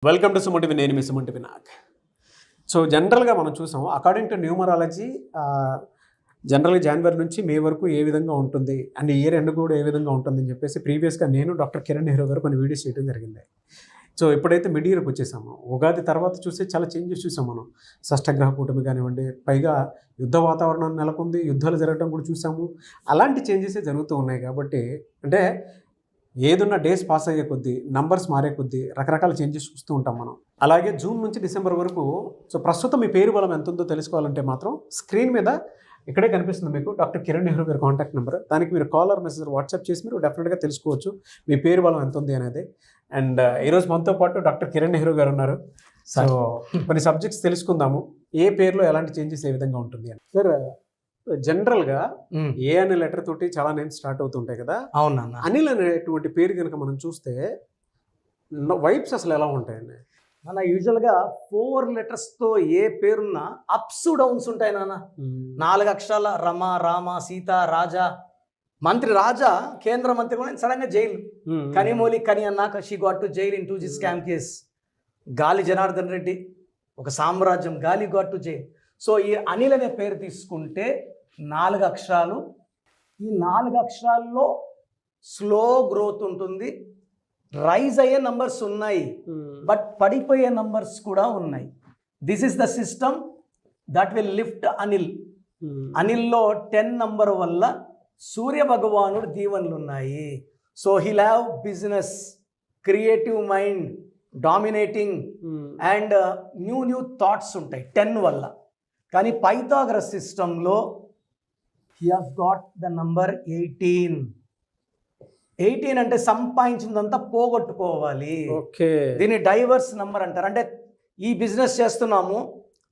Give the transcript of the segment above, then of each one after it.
Welcome to Suman TV. నేను మీ Suman TV Nag. So జనరల్గా మనం చూసాం అకార్డింగ్ టు న్యూమరాలజీ జనరల్గా జనవరి నుంచి మే వరకు ఏ విధంగా ఉంటుంది అండ్ ఇయర్ ఎండ్ కూడా ఏ విధంగా ఉంటుంది అని చెప్పేసి ప్రీవియస్గా నేను డాక్టర్ కిరణ్ నెహ్రూ గారు కొన్ని వీడియోస్ చేయడం జరిగింది. సో ఎప్పుడైతే మిడ్ ఇయర్కి వచ్చేసామో ఉగాది తర్వాత చూస్తే చాలా చేంజెస్ చూసాం మనం. షష్టగ్రహ కూటమి కానివ్వండి, పైగా యుద్ధ వాతావరణం నెలకొంది, యుద్ధాలు జరగడం కూడా చూసాము. అలాంటి చేంజెసే జరుగుతూ ఉన్నాయి. కాబట్టి అంటే ఏదున్న డేస్ పాస్ అయ్యే కొద్దీ, నంబర్స్ మారే కొద్దీ రకరకాల చేంజెస్ చూస్తూ ఉంటాం మనం. అలాగే జూన్ నుంచి డిసెంబర్ వరకు సో ప్రస్తుతం మీ పేరు బలం ఎంత ఉందో తెలుసుకోవాలంటే మాత్రం స్క్రీన్ మీద ఇక్కడే కనిపిస్తుంది మీకు డాక్టర్ కిరణ్ నెహ్రూ గారి కాంటాక్ట్ నెంబర్. దానికి మీరు కాల్ ఆర్ మెసేజ్ వాట్సాప్ చేసి మీరు డెఫినెట్గా తెలుసుకోవచ్చు మీ పేరు బలం ఎంత ఉంది అనేది. అండ్ ఈరోజు మనతో పాటు డాక్టర్ కిరణ్ నెహ్రూ గారు ఉన్నారు. సో కొన్ని సబ్జెక్ట్స్ తెలుసుకుందాము, ఏ పేరులో ఎలాంటి చేంజెస్ ఏ విధంగా ఉంటుంది అని. సార్ జనరల్గా ఏ అనే లెటర్ తోటి చాలా నేమ్స్ స్టార్ట్ అవుతుంటాయి కదా. అవునా. అనిల్ అనేటువంటి పేరు కనుక మనం చూస్తే వైబ్స్ అసలు ఎలా ఉంటాయండి? మన యూజువల్గా 4 letters-తో ఏ పేరున్నా అప్స్ డౌన్స్ ఉంటాయి నాన్న. 4 అక్షరాల రమ, రామ, సీత, రాజా. మంత్రి రాజా కేంద్ర మంత్రి కూడా సడన్గా జైలు. కనిమూలి కని అన్నాక she got to jail in 2G scam case. గాలి జనార్దన్ రెడ్డి ఒక సామ్రాజ్యం, గాలి గాట్ టు జైల్. సో ఈ అనిల్ అనే పేరు తీసుకుంటే 4 అక్షరాలు. ఈ 4 అక్షరాల్లో స్లో గ్రోత్ ఉంటుంది. రైజ్ అయ్యే నంబర్స్ ఉన్నాయి, బట్ పడిపోయే నంబర్స్ కూడా ఉన్నాయి. This is the system that will lift Anil. అనిల్లో 10 నంబర్ వల్ల సూర్య భగవానుడు దీవెనలు ఉన్నాయి. So he'll have business, creative mind, dominating and new thoughts ఉంటాయి 10 వల్ల. కానీ పైథాగరస్ సిస్టంలో he has got the number 18. 18 అంటే సంపాదించిందంతా పోగొట్టుకోవాలి. ఓకే, దీన్ని డైవర్స్ నంబర్ అంటారు. అంటే ఈ బిజినెస్ చేస్తున్నాము,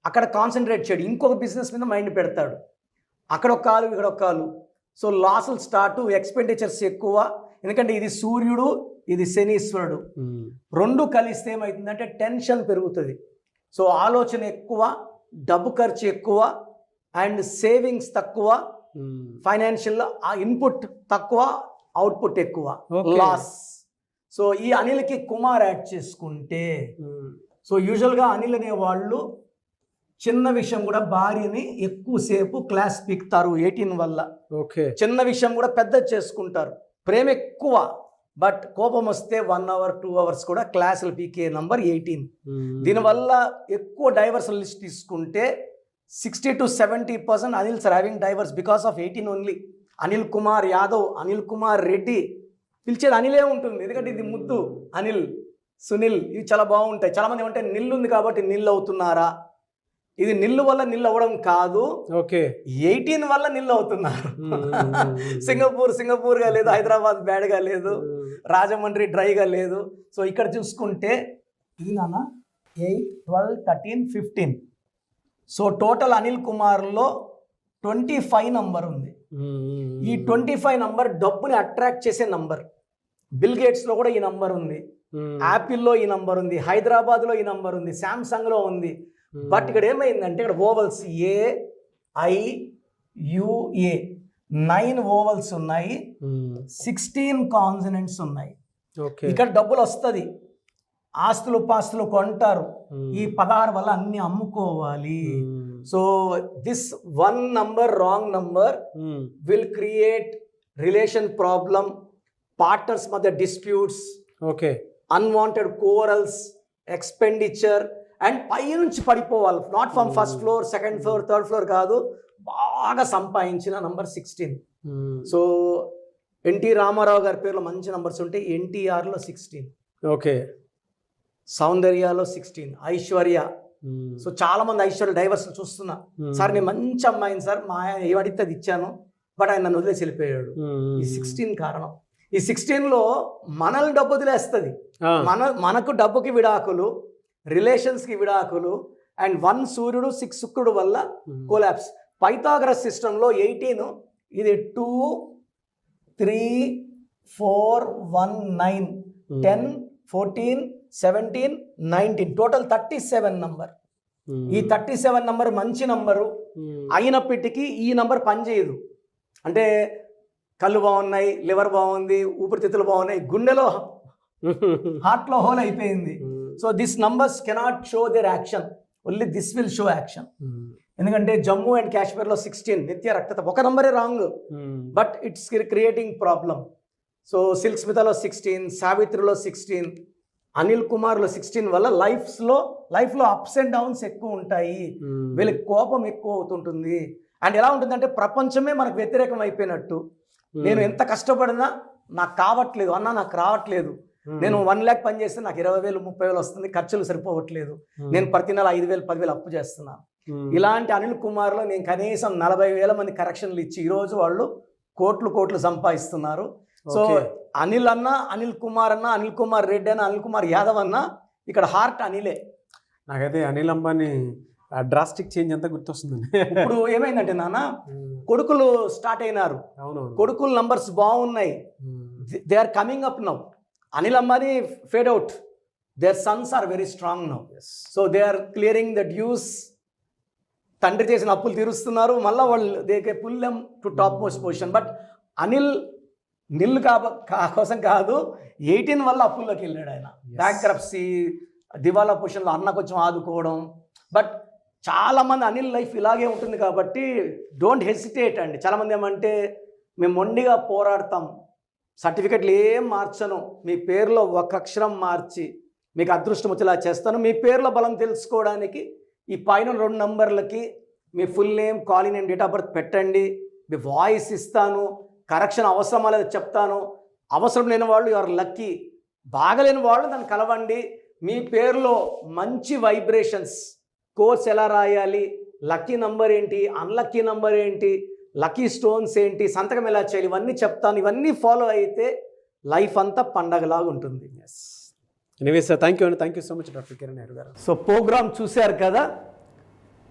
అక్కడ కాన్సన్ట్రేట్ చేయడు, ఇంకొక బిజినెస్ మీద మైండ్ పెడతాడు. అక్కడ ఒక కాలు, ఇక్కడ ఒక కాలు. సో లాసులు స్టార్ట్, ఎక్స్పెండిచర్స్ ఎక్కువ. ఎందుకంటే ఇది సూర్యుడు, ఇది శనీశ్వరుడు, 2 కలిస్తే ఏమవుతుందంటే టెన్షన్ పెరుగుతుంది. సో ఆలోచన ఎక్కువ, డబ్బు ఖర్చు ఎక్కువ అండ్ సేవింగ్స్ తక్కువ, ఫైనాన్షియల్ ఇన్పుట్ తక్కువ, అవుట్పుట్ ఎక్కువ, లాస్. సో ఈ అనిల్కి కుమార్ యాడ్ చేసుకుంటే, సో యూజువల్గా అనిల్ అనే వాళ్ళు చిన్న విషయం కూడా భార్యని ఎక్కువసేపు క్లాస్ పీకుతారు 18 వల్ల. ఓకే, చిన్న విషయం కూడా పెద్ద చేసుకుంటారు. ప్రేమ ఎక్కువ, బట్ కోపం వస్తే 1 hour 2 hours కూడా క్లాసులు పీకే నంబర్ 18. దీనివల్ల ఎక్కువ డైవర్స్ లిస్ట్ తీసుకుంటే 60 to 70% Anils are having divorce because of 18 only. Anil Kumar Yadav, Anil Kumar Reddy, పిలిచేది అనిలే ఉంటుంది. ఎందుకంటే ఇది ముద్దు. అనిల్, సునీల్ ఇవి చాలా బాగుంటాయి. చాలామంది ఏమంటే నిల్లు ఉంది కాబట్టి నిల్లు అవుతున్నారా? ఇది నిల్లు వల్ల నిల్లు అవ్వడం కాదు, ఓకే 18 వల్ల నిల్లు అవుతున్నారు. సింగపూర్గా లేదు, హైదరాబాద్ బ్యాడ్గా లేదు, రాజమండ్రి డ్రైగా లేదు. సో ఇక్కడ చూసుకుంటే ఇది నాన్న 8, 12, 13, 15. సో టోటల్ అనిల్ కుమార్లో 25 నంబర్ ఉంది. ఈ 25 నంబర్ డబ్బుని అట్రాక్ట్ చేసే నంబర్. బిల్ గేట్స్లో కూడా ఈ నంబర్ ఉంది, యాపిల్లో ఈ నంబర్ ఉంది, హైదరాబాద్లో ఈ నంబర్ ఉంది, శాంసంగ్లో ఉంది. బట్ ఇక్కడ ఏమైందంటే ఇక్కడ ఓవల్స్ AIUA 9 ఓవల్స్ ఉన్నాయి, 16 కాన్సనెంట్స్ ఉన్నాయి. ఇక్కడ డబ్బులు వస్తుంది, ఆస్తులు పాస్తులు కొంటారు. ఈ 16 వల్ల అన్ని అమ్ముకోవాలి. So this 1 number wrong number will create relation problem, partners మధ్య disputes, okay unwanted quarrels, expenditure and పై నుంచి పడిపోవాలి. Not from first floor, second floor, third floor కాదు, బాగా సంపాదించిన నంబర్ 16. సో ఎన్టీ రామారావు గారి పేరులో మంచి నంబర్స్ ఉంటాయి. ఎన్టీఆర్లో 16, ఓకే సౌందర్యాలో 16, ఐశ్వర్య. సో చాలా మంది ఐశ్వర్య డైవర్స్ చూస్తున్నా. సార్ నేను మంచి అమ్మాయిని సార్, మా ఆయన ఏమడితే అది ఇచ్చాను, బట్ ఆయన నన్ను వదిలేసి వెళ్ళిపోయాడు. ఈ 16 కారణం. ఈ 16లో మనల్ని డబ్బు వదిలేస్తుంది. మనకు డబ్బుకి విడాకులు, రిలేషన్స్కి విడాకులు అండ్ 1 సూర్యుడు 6 శుక్రుడు వల్ల కొలాప్స్. పైథాగరస్ సిస్టంలో 18 ఇది 2, 3, 4, 1, 9, 10, 14, 17, 19 టోటల్ 37 నంబర్. ఈ 37 నంబర్ మంచి నంబరు అయినప్పటికీ ఈ నంబర్ పనిచేయదు. అంటే కళ్ళు బాగున్నాయి, లివర్ బాగుంది, ఊపిరితిత్తులు బాగున్నాయి, గుండెలో హార్ట్లో హోల్ అయిపోయింది. So this numbers cannot show their action, only this will show action. ఎందుకంటే జమ్మూ అండ్ కాశ్మీర్లో 16 నిత్య రక్తత, ఒక నంబరే wrong but it's creating problem. So Silk స్మితాలో 16, సావిత్రిలో 16, అనిల్ కుమార్లో 16 వల్ల లైఫ్లో అప్స్ అండ్ డౌన్స్ ఎక్కువ ఉంటాయి, వీళ్ళకి కోపం ఎక్కువ అవుతుంటుంది. అండ్ ఎలా ఉంటుందంటే ప్రపంచమే మనకు వ్యతిరేకం అయిపోయినట్టు. నేను ఎంత కష్టపడినా నాకు కావట్లేదు అన్నా, నాకు రావట్లేదు. నేను 1 lakh పని చేస్తే నాకు 20,000 30,000 వస్తుంది, ఖర్చులు సరిపోవట్లేదు, నేను ప్రతి నెల 5,000 10,000 అప్పు చేస్తున్నాను. ఇలాంటి అనిల్ కుమార్లో నేను కనీసం 40,000 మంది కరెక్షన్లు ఇచ్చి ఈరోజు వాళ్ళు కోట్లు సంపాదిస్తున్నారు. సో అనిల్ అన్న, అనిల్ కుమార్ అన్న, అనిల్ కుమార్ రెడ్డి అన్న, అనిల్ కుమార్ యాదవ్ అన్న, ఇక్కడ హార్ట్ అనిలే. నాకైతే అనిల్ అంబానీ డ్రాస్టిక్ చేంజ్ అంతా గుర్తొస్తుందండి. ఇప్పుడు ఏమైందంటే నాన్న, కొడుకులు స్టార్ట్ అయినారు, కొడుకుల నంబర్స్ బాగున్నాయి, they are coming up now. Anil Ambani fade out, their sons are very strong now. So they are clearing the dues, తండ్రి చేసిన అప్పులు తీరుస్తున్నారు, మళ్ళీ వాళ్ళు దే కే pull them to top most position. But Anil nil కోసం కాదు, 18 వల్ల అప్పుల్లోకి వెళ్ళాడు ఆయన. బ్యాంక్రప్సీ, దివాలా పొజిషన్లో అన్న కొంచెం ఆదుకోవడం. బట్ చాలామంది అనిల్ లైఫ్ ఇలాగే ఉంటుంది కాబట్టి డోంట్ హెసిటేట్ అండి. చాలామంది ఏమంటే మేము మొండిగా పోరాడతాం, సర్టిఫికెట్లు ఏం మార్చను, మీ పేరులో ఒక అక్షరం మార్చి మీకు అదృష్టం వచ్చేలా చేస్తాను. మీ పేరులో బలం తెలుసుకోవడానికి ఈ పైన 2 నంబర్లకి మీ full name, colony name, date of birth పెట్టండి, మీ వాయిస్ ఇస్తాను, కరెక్షన్ అవసరమా లేదా చెప్తాను. అవసరం లేని వాళ్ళు యువర్ లక్కీ, బాగలేని వాళ్ళు దాన్ని కలవండి. మీ పేరులో మంచి వైబ్రేషన్స్, కోర్స్ ఎలా రాయాలి, లక్కీ నంబర్ ఏంటి, అన్లక్కీ నంబర్ ఏంటి, లక్కీ స్టోన్స్ ఏంటి, సంతకం ఎలా చేయాలి, ఇవన్నీ చెప్తాను. ఇవన్నీ ఫాలో అయితే లైఫ్ అంతా పండగలాగా ఉంటుంది. Anyway sir, thank you so much doctor Kiran Naidu garu. So programme చూశారు కదా,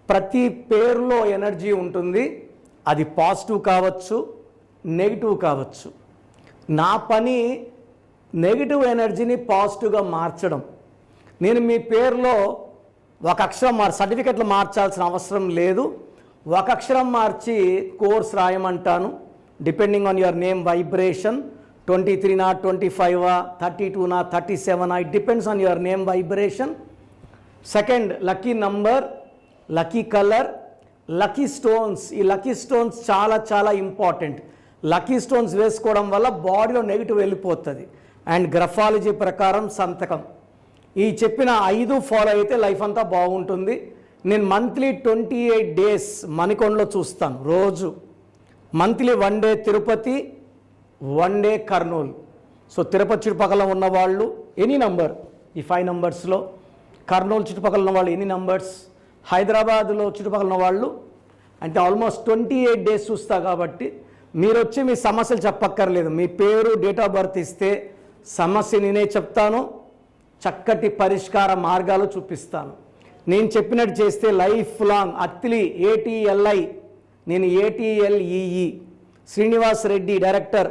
ప్రతి పేరులో ఎనర్జీ ఉంటుంది, అది పాజిటివ్ కావచ్చు, నెగిటివ్ కావచ్చు. నా పని నెగిటివ్ ఎనర్జీని పాజిటివ్గా మార్చడం. నేను మీ పేరులో ఒక అక్షరం సర్టిఫికెట్లు మార్చాల్సిన అవసరం లేదు, ఒక అక్షరం మార్చి కోర్స్ రాయమంటాను. Depending on your name vibration, 23 25 32 37, it depends on your name vibration. Second, lucky number, lucky colour, lucky stones. ఈ లక్కీ స్టోన్స్ చాలా ఇంపార్టెంట్. లక్కీ స్టోన్స్ వేసుకోవడం వల్ల బాడీలో నెగిటివ్ వెళ్ళిపోతుంది. అండ్ గ్రఫాలజీ ప్రకారం సంతకం. ఈ చెప్పిన 5 ఫాలో అయితే లైఫ్ అంతా బాగుంటుంది. నేను మంత్లీ 28 days మణికొండలో చూస్తాను రోజు. Monthly 1 day Tirupati, 1 day Kurnool. So Tirupati చుట్టుపక్కల ఉన్నవాళ్ళు ఎనీ నంబర్, ఈ 5 numbers, కర్నూలు చుట్టుపక్కల ఉన్న వాళ్ళు ఎనీ నంబర్స్, హైదరాబాద్లో చుట్టుపక్కల ఉన్న వాళ్ళు అంటే ఆల్మోస్ట్ 28 days చూస్తా. కాబట్టి మీరు వచ్చి మీ సమస్యలు చెప్పక్కర్లేదు, మీ పేరు, డేట్ ఆఫ్ బర్త్ ఇస్తే సమస్య నేనే చెప్తాను, చక్కటి పరిష్కార మార్గాలు చూపిస్తాను. నేను చెప్పినట్టు చేస్తే లైఫ్ లాంగ్. అత్తిలి ATLI, నేను ATLEE, Srinivas Reddy director,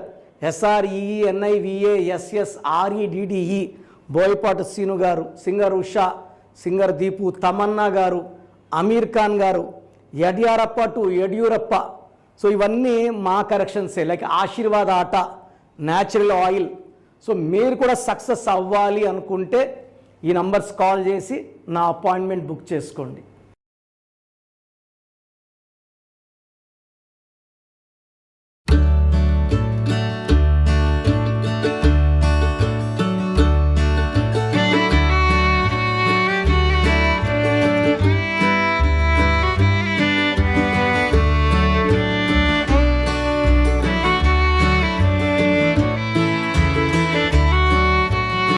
SREENIVASSREDDE, Boyapati Seenu గారు, సింగర్ ఉషా, సింగర్ దీపు, తమన్నా గారు, అమీర్ ఖాన్ గారు, యడ్యూరప్ప. సో ఇవన్నీ మా కరెక్షన్సే. లైక్ ఆశీర్వాద్ ఆట, న్యాచురల్ ఆయిల్. సో మీరు కూడా సక్సెస్ అవ్వాలి అనుకుంటే ఈ నంబర్స్ కాల్ చేసి నా అపాయింట్మెంట్ బుక్ చేసుకోండి.